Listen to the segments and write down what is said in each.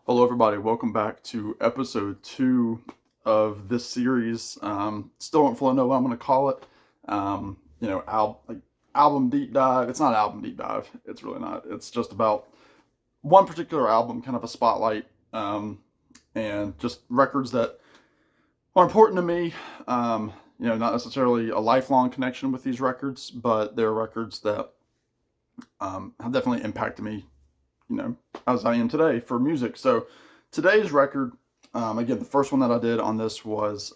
Hello, everybody. Welcome back to episode 2 of this series. Still don't fully know what I'm going to call it. Album deep dive. It's not an album deep dive. It's really not. It's just about one particular album, kind of a spotlight, and just records that are important to me. Not necessarily a lifelong connection with these records, but they're records that have definitely impacted me as I am today for music. So today's record, again, the first one that I did on this was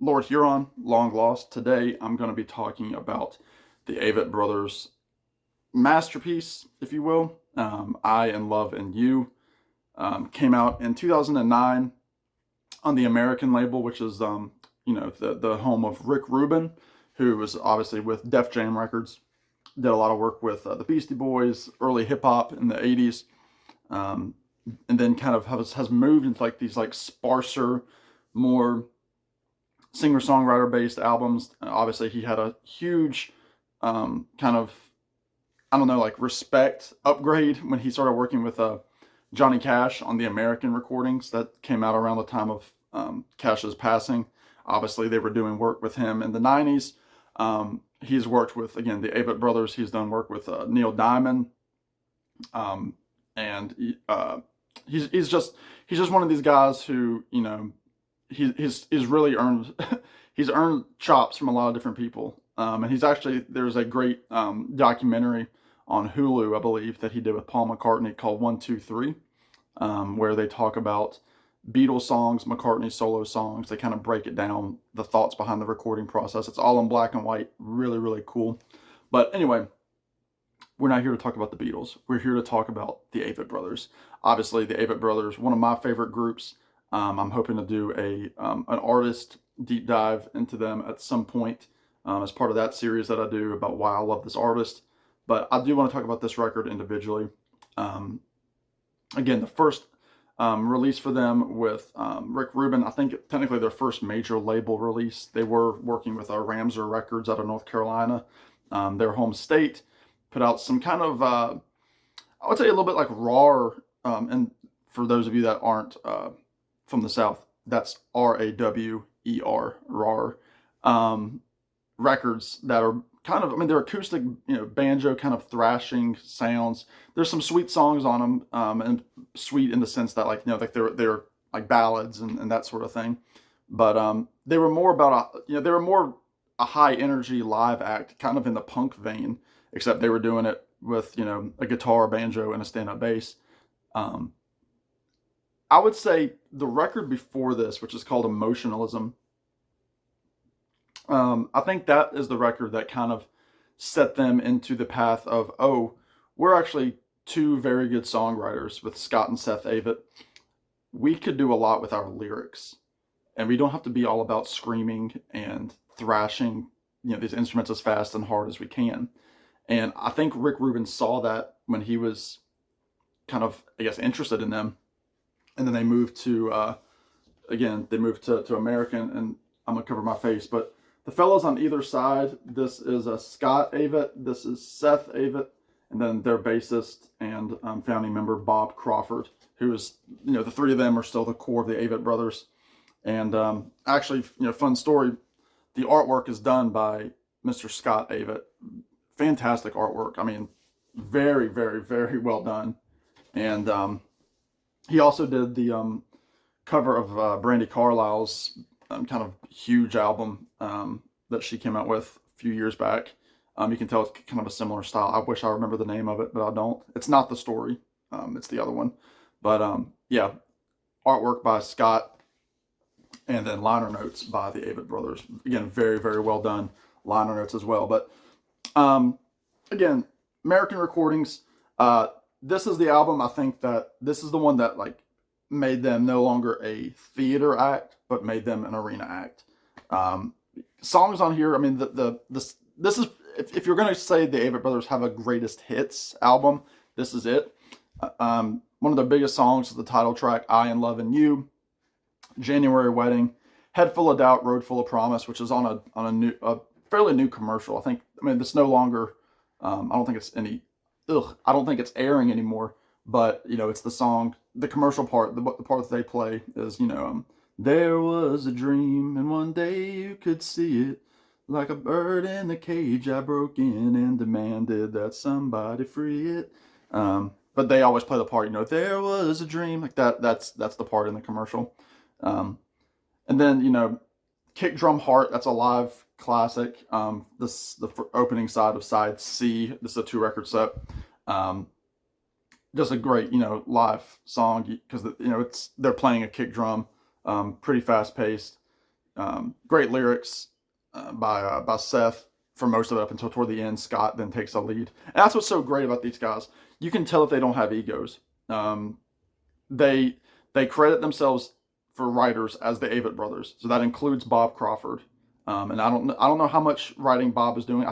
Lord Huron, Long Lost. Today I'm going to be talking about the Avett Brothers' masterpiece, if you will, I in Love and You. Came out in 2009 on the American label, which is the home of Rick Rubin, who was obviously with Def Jam Records. Did a lot of work with the Beastie Boys, early hip hop in the 80s, and then kind of has moved into like these like sparser, more singer-songwriter based albums. Obviously, he had a huge kind of, respect upgrade when he started working with Johnny Cash on the American recordings that came out around the time of Cash's passing. Obviously, they were doing work with him in the 90s. He's worked with, again, the Avett Brothers. He's done work with Neil Diamond, and he's just one of these guys who he's really earned he's earned chops from a lot of different people. And there's a great documentary on Hulu, I believe, that he did with Paul McCartney called 1, 2, 3, where they talk about Beatles songs, McCartney solo songs. They kind of break it down, the thoughts behind the recording process. It's all in black and white. Really, really cool. But anyway, we're not here to talk about the Beatles. We're here to talk about the Avett Brothers. Obviously, the Avett Brothers, one of my favorite groups. I'm hoping to do an artist deep dive into them at some point as part of that series that I do about why I love this artist. But I do want to talk about this record individually. Again, the first release for them with Rick Rubin. I think technically their first major label release. They were working with Ramsar Records out of North Carolina, their home state. Put out some kind of, I would say a little bit like raw, and for those of you that aren't from the South, that's RAWER, raw, records that are kind of, they're acoustic, banjo kind of thrashing sounds. There's some sweet songs on them, and sweet in the sense that they're like ballads and that sort of thing. But they were more about they were more a high energy live act, kind of in the punk vein, except they were doing it with a guitar, banjo, and a stand-up bass. I would say the record before this, which is called Emotionalism, I think that is the record that kind of set them into the path of, oh, we're actually two very good songwriters with Scott and Seth Avett. We could do a lot with our lyrics, and we don't have to be all about screaming and thrashing, these instruments as fast and hard as we can. And I think Rick Rubin saw that when he was kind of, interested in them. And then they moved to, to American, and I'm going to cover my face, but the fellows on either side, this is Scott Avett, this is Seth Avett, and then their bassist and founding member Bob Crawford, who is, the three of them are still the core of the Avett Brothers. And actually, fun story, the artwork is done by Mr. Scott Avett. Fantastic artwork. Very, very, very well done. And he also did the cover of Brandi Carlile's kind of huge album that she came out with a few years back. You can tell it's kind of a similar style. I wish I remember the name of it, but I don't. It's not The Story. It's the other one. But yeah, artwork by Scott, and then liner notes by the Avett Brothers. Again, very, very well done liner notes as well. But again, American recordings. This is the album. I think that this is the one that made them no longer a theater act, but made them an arena act. Songs on here, this is, if you're going to say the Avett Brothers have a greatest hits album, this is it. One of their biggest songs is the title track, I in Love and You, January Wedding, Head Full of Doubt, Road Full of Promise, which is on a fairly new commercial. It's no longer, I don't think it's airing anymore, but it's the song, the commercial part, the part that they play is, there was a dream and one day you could see it. Like a bird in a cage, I broke in and demanded that somebody free it. But they always play the part, there was a dream, like that. That's the part in the commercial. And then Kick Drum Heart. That's a live classic. The opening side of side C. This is a 2-record set. Just a great live song because they're playing a kick drum, pretty fast paced. Great lyrics by Seth for most of it up until toward the end. Scott then takes a lead, and that's what's so great about these guys. You can tell that they don't have egos. They credit themselves for writers as the Avett brothers, so that includes Bob Crawford. And I don't know how much writing Bob is doing.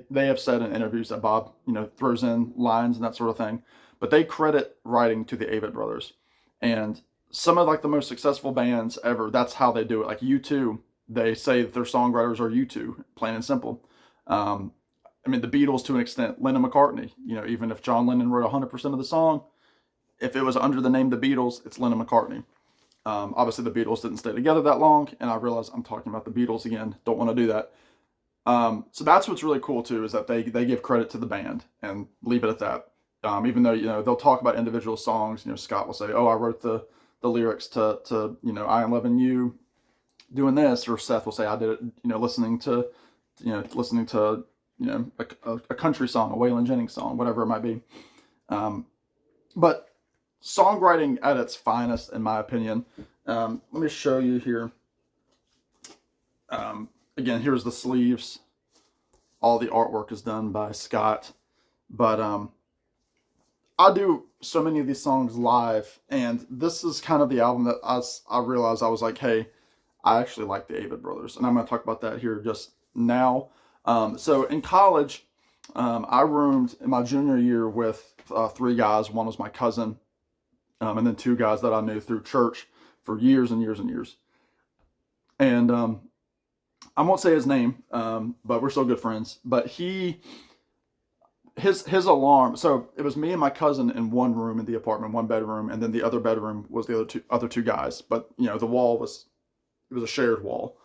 They have said in interviews that Bob throws in lines and that sort of thing, but they credit writing to the Avett brothers. And some of the most successful bands ever, that's how they do it. Like U2, they say that their songwriters are U2, plain and simple. The Beatles to an extent, Lennon McCartney. Even if John Lennon wrote 100% of the song, if it was under the name The Beatles, it's Lennon McCartney. Obviously, the Beatles didn't stay together that long, and I realize I'm talking about the Beatles again. Don't want to do that. So that's what's really cool too, is that they give credit to the band and leave it at that. Even though they'll talk about individual songs. Scott will say, "Oh, I wrote the lyrics to I Am Loving You, doing this," or Seth will say, "I did it, listening to a country song, a Waylon Jennings song, whatever it might be." But songwriting at its finest, in my opinion. Let me show you here. Again, here's the sleeves. All the artwork is done by Scott. But I do so many of these songs live, and this is kind of the album that I realized I was like, hey, I actually like the Avett brothers. And I'm going to talk about that here just now. So in college, I roomed in my junior year with 3 guys. One was my cousin. And then 2 guys that I knew through church for years and years and years. And I won't say his name, but we're still good friends. But his alarm. So it was me and my cousin in one room in the apartment, one bedroom, and then the other bedroom was the other two guys. But the wall was a shared wall,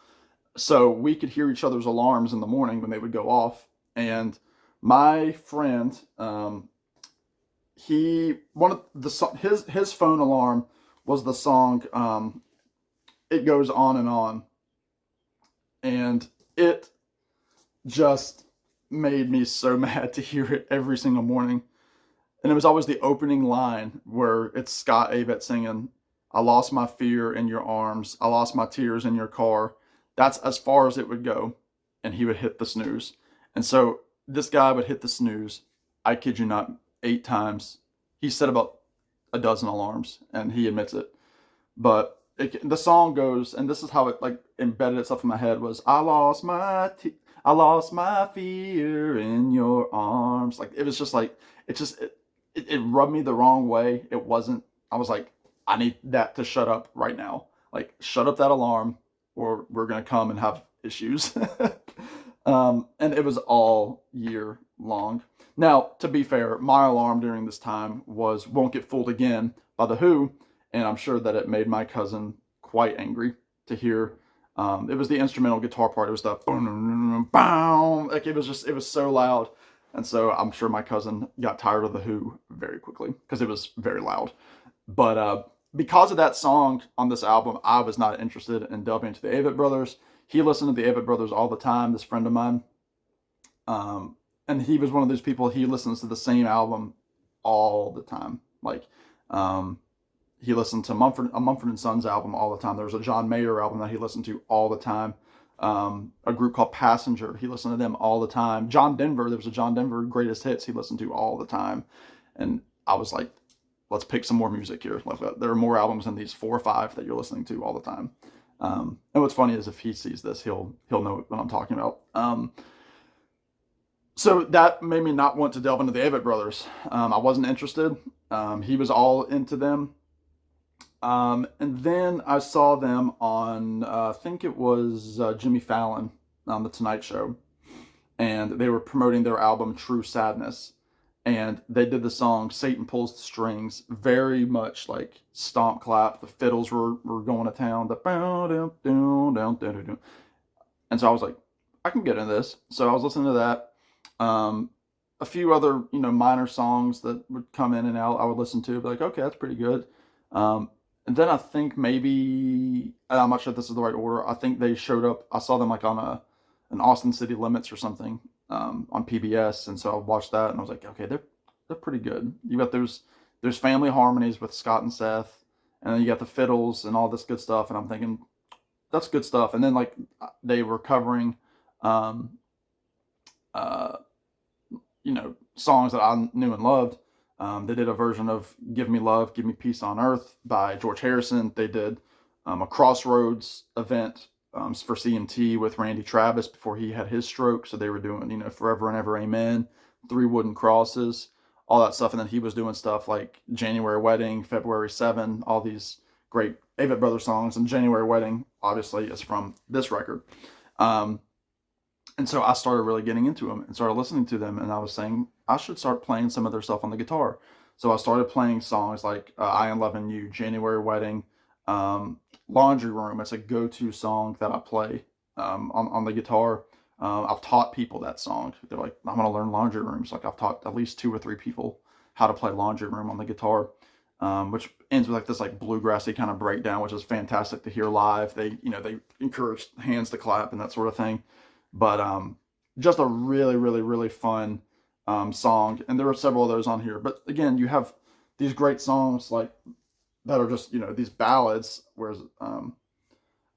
so we could hear each other's alarms in the morning when they would go off. And my friend, his phone alarm was the song "It Goes On and On," and it just made me so mad to hear it every single morning. And it was always the opening line where it's Scott Avett singing, "I lost my fear in your arms, I lost my tears in your car." That's as far as it would go, and he would hit the snooze. And so this guy would hit the snooze, I kid you not, 8 times. He set about a dozen alarms, and he admits it. But the song goes, and this is how it embedded itself in my head, was I lost my fear in your arms. It was just it rubbed me the wrong way. It wasn't. I was like, I need that to shut up right now. Shut up that alarm, or we're gonna come and have issues. And it was all year long. Now, to be fair, my alarm during this time was "Won't Get Fooled Again" by The Who, and I'm sure that it made my cousin quite angry to hear. It was the instrumental guitar part. It was the boom, boom. It was so loud. And so I'm sure my cousin got tired of The Who very quickly because it was very loud. But because of that song on this album, I was not interested in delving into the Avett brothers. He listened to the Avett brothers all the time, this friend of mine. And he was one of those people, he listens to the same album all the time. He listened to Mumford & Sons album all the time. There was a John Mayer album that he listened to all the time. A group called Passenger, he listened to them all the time. John Denver, there was a John Denver Greatest Hits he listened to all the time. And I was like, let's pick some more music here. There are more albums than these 4 or 5 that you're listening to all the time. And what's funny is if he sees this, he'll know what I'm talking about. So that made me not want to delve into the Avett brothers. I wasn't interested. He was all into them. And then I saw them on, I think it was Jimmy Fallon on The Tonight Show. And they were promoting their album True Sadness. and they did the song Satan Pulls the Strings, very much like stomp clap. The fiddles were going to town. And so I was like, I can get into this. So I was listening to that. A few other, minor songs that would come in and out, I would listen to, be like, okay, that's pretty good. And then I think maybe, I'm not sure if this is the right order. I think they showed up. I saw them like on an Austin City Limits or something, on PBS, and so I watched that, and I was like, okay, they're pretty good. You got there's family harmonies with Scott and Seth, and then you got the fiddles and all this good stuff, and I'm thinking that's good stuff. And then like they were covering, um, uh, songs that I knew and loved. They did a version of "Give Me Love, Give Me Peace on Earth" by George Harrison. They did a Crossroads event for CMT with Randy Travis before he had his stroke. So they were doing, "Forever and Ever, Amen," "Three Wooden Crosses," all that stuff. And then he was doing stuff like "January Wedding," "February 7," all these great Avett Brothers songs. And "January Wedding" obviously is from this record. And so I started really getting into them and started listening to them. And I was saying, I should start playing some of their stuff on the guitar. So I started playing songs like "I Am Loving You," "January Wedding," "Laundry Room." It's a go-to song that I play on the guitar. I've taught people that song. They're like, I'm going to learn "Laundry Room." So like I've taught at least 2 or 3 people how to play "Laundry Room" on the guitar, which ends with like this like bluegrassy kind of breakdown, which is fantastic to hear live. They encourage hands to clap and that sort of thing. But just a really, really, really fun song. And there are several of those on here. But again, you have these great songs like that are just, these ballads. Whereas,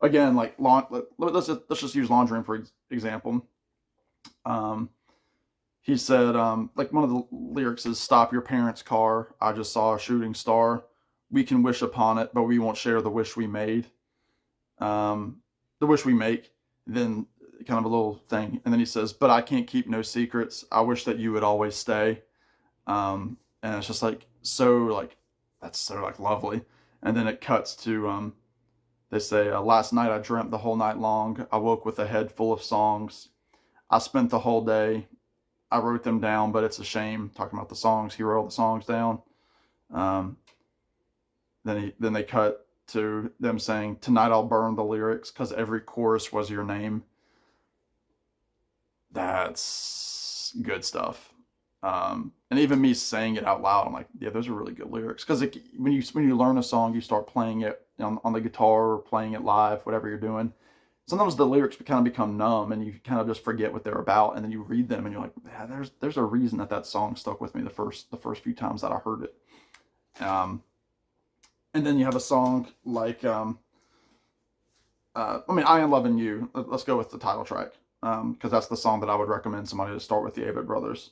again, like let's just use "Laundry Room" for example. He said, like one of the lyrics is, "Stop your parents' car. I just saw a shooting star. We can wish upon it, but we won't share the wish we made. The wish we make." Then kind of a little thing, and then he says, "But I can't keep no secrets. I wish that you would always stay." And it's just like that's so like lovely. And then it cuts to they say, "Last night I dreamt the whole night long. I woke with a head full of songs. I spent the whole day. I wrote them down, but it's a shame." Talking about the songs, he wrote all the songs down. Um, then they cut to them saying, "Tonight I'll burn the lyrics because every chorus was your name." That's good stuff. And even me saying it out loud, I'm like, yeah, those are really good lyrics. Because when you learn a song, you start playing it on the guitar or playing it live, whatever you're doing. Sometimes the lyrics kind of become numb, and you kind of just forget what they're about. And then you read them, and you're like, yeah, there's a reason that song stuck with me the first few times that I heard it. And then you have a song like, "I Am Loving You." Let's go with the title track, because that's the song that I would recommend somebody to start with the Avett Brothers.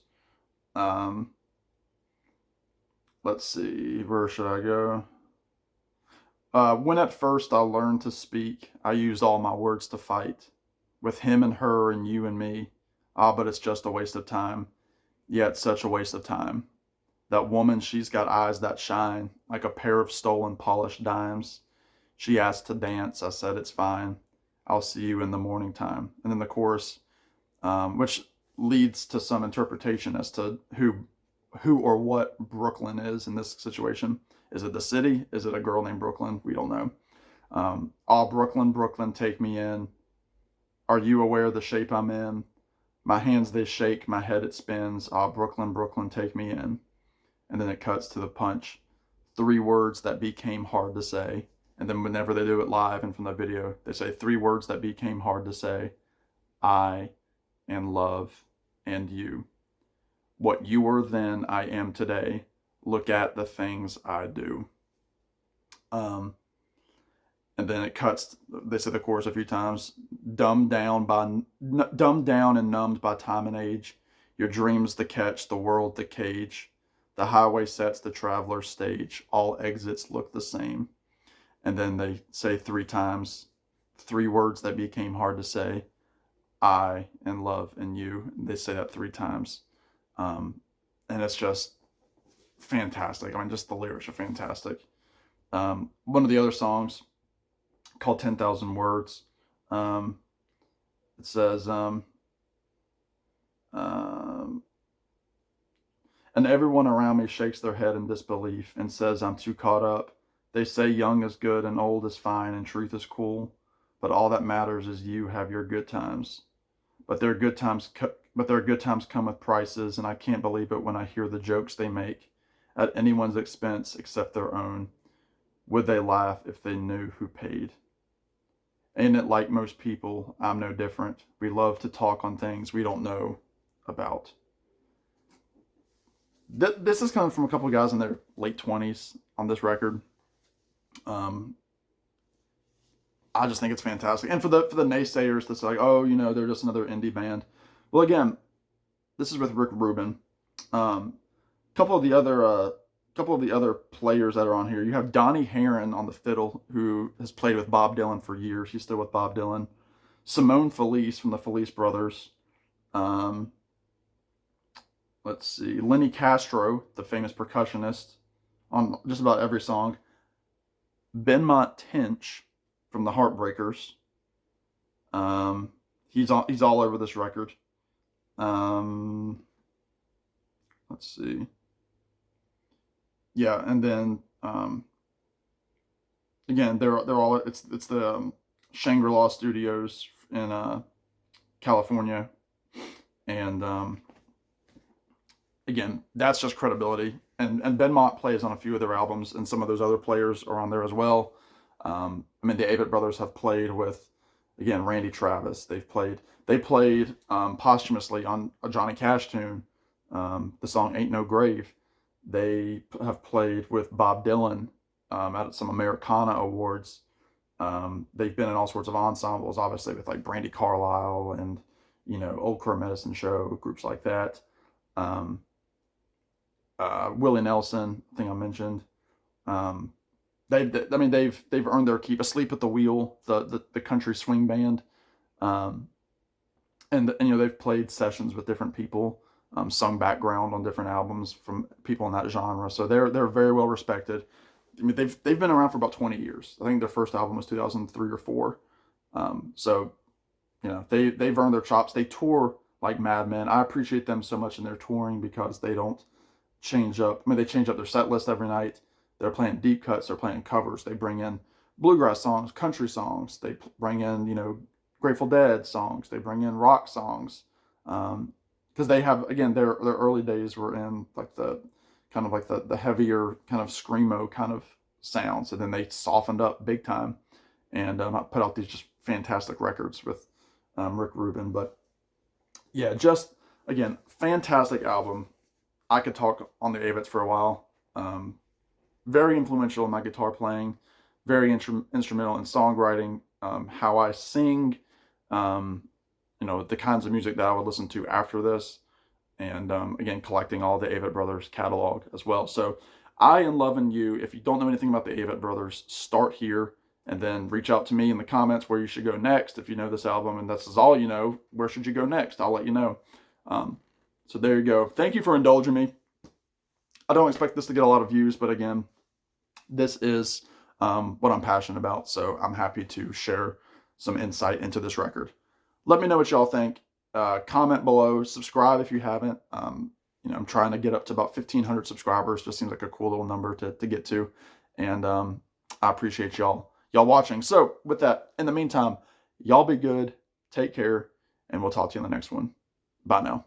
Let's see, where should I go? "When at first I learned to speak, I used all my words to fight. With him and her and you and me. Ah, but it's just a waste of time. Yet such a waste of time. That woman, she's got eyes that shine like a pair of stolen polished dimes. She asked to dance. I said it's fine. I'll see you in the morning time." And then the chorus, which leads to some interpretation as to who or what Brooklyn is in this situation. Is it the city? Is it a girl named Brooklyn? We don't know. "Ah, Brooklyn, Brooklyn, take me in. Are you aware of the shape I'm in? My hands, they shake, my head, it spins. Ah, Brooklyn, Brooklyn, take me in." And then it cuts to the punch. 3 words that became hard to say. And then whenever they do it live and from the video, they say 3 words that became hard to say. I and love and you. What you were then, I am today. Look at the things I do. And then it cuts. They say the chorus a few times. Dumbed down and numbed by time and age. Your dreams the catch, the world the cage. The highway sets the traveler's stage. All exits look the same. And then they say 3 times, 3 words that became hard to say. I and love and you. They say that 3 times. And it's just fantastic. I mean, just the lyrics are fantastic. One of the other songs called 10,000 Words. It says, And everyone around me shakes their head in disbelief and says I'm too caught up. They say young is good and old is fine and truth is cool, but all that matters is you have your good times. But their good times come with prices, and I can't believe it when I hear the jokes they make at anyone's expense except their own. Would they laugh if they knew who paid? Ain't it like most people? I'm no different. We love to talk on things we don't know about. This is coming from a couple of guys in their late 20s on this record. I just think it's fantastic. And for the naysayers that's like, oh, you know, they're just another indie band. Well, again, this is with Rick Rubin. Couple of the other players that are on here. You have Donnie Herron on the fiddle, who has played with Bob Dylan for years. He's still with Bob Dylan. Simone Felice from the Felice Brothers. Let's see, Lenny Castro, the famous percussionist, on just about every song. Benmont Tench from the Heartbreakers. He's all over this record. Let's see. Yeah, and then again, they're all it's the Shangri-La Studios in California, and again, that's just credibility. And Benmont plays on a few of their albums, and some of those other players are on there as well. I mean, the Avett Brothers have played with, again, Randy Travis. They played posthumously on a Johnny Cash tune, the song "Ain't No Grave." They have played with Bob Dylan at some Americana awards. They've been in all sorts of ensembles, obviously with like Brandy Carlisle and, you know, Old Crow Medicine Show, groups like that. Willie Nelson, I think I mentioned. They've earned their keep. Asleep at the Wheel, the country swing band, and you know, they've played sessions with different people, sung background on different albums from people in that genre. So they're very well respected. I mean, they've been around for about 20 years. I think their first album was 2003 or 4. So you know, they've earned their chops. They tour like madmen. I appreciate them so much in their touring because they don't change up. I mean, they change up their set list every night. They're playing deep cuts. They're playing covers. They bring in bluegrass songs, country songs. They bring in, you know, Grateful Dead songs. They bring in rock songs. Because they have, again, their early days were in like the kind of like the heavier kind of screamo kind of sounds, and then they softened up big time and put out these just fantastic records with Rick Rubin. But yeah, just again, fantastic album. I could talk on the Avetts for a while. Very influential in my guitar playing, very instrumental in songwriting, how I sing, you know, the kinds of music that I would listen to after this, and again, collecting all the Avett Brothers catalog as well. So I am loving you. If you don't know anything about the Avett Brothers, start here and then reach out to me in the comments where you should go next. If you know this album and this is all you know, where should you go next? I'll let you know. So there you go. Thank you for indulging me. I don't expect this to get a lot of views, but again, this is what I'm passionate about. So I'm happy to share some insight into this record. Let me know what y'all think. Comment below. Subscribe if you haven't. You know, I'm trying to get up to about 1,500 subscribers. Just seems like a cool little number to get to. And I appreciate y'all watching. So with that, in the meantime, y'all be good. Take care. And we'll talk to you in the next one. Bye now.